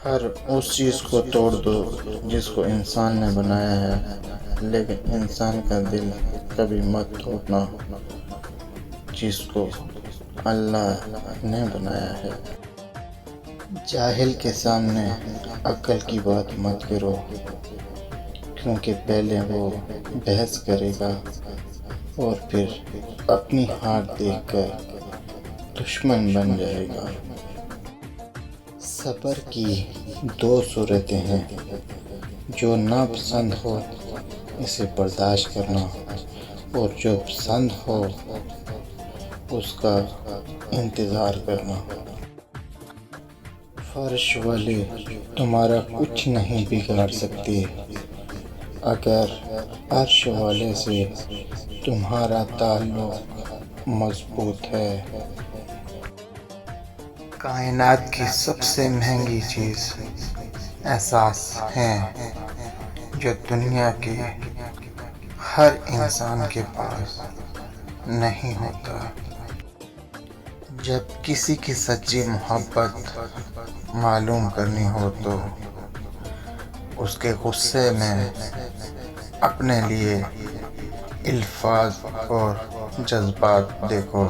ہر اس چیز کو توڑ دو جس کو انسان نے بنایا ہے، لیکن انسان کا دل کبھی مت توڑنا جس کو اللہ نے بنایا ہے۔ جاہل کے سامنے عقل کی بات مت کرو، کیونکہ پہلے وہ بحث کرے گا اور پھر اپنی ہار دیکھ کر دشمن بن جائے گا۔ صبر کی دو صورتیں ہیں، جو ناپسند ہو اسے برداشت کرنا، اور جو پسند ہو اس کا انتظار کرنا۔ فرش والے تمہارا کچھ نہیں بگاڑ سکتے اگر عرش والے سے تمہارا تعلق مضبوط ہے۔ کائنات کی سب سے مہنگی چیز احساس ہیں، جو دنیا کے ہر انسان کے پاس نہیں ہوتا۔ جب کسی کی سچی محبت معلوم کرنی ہو تو اس کے غصے میں اپنے لیے الفاظ اور جذبات دیکھو۔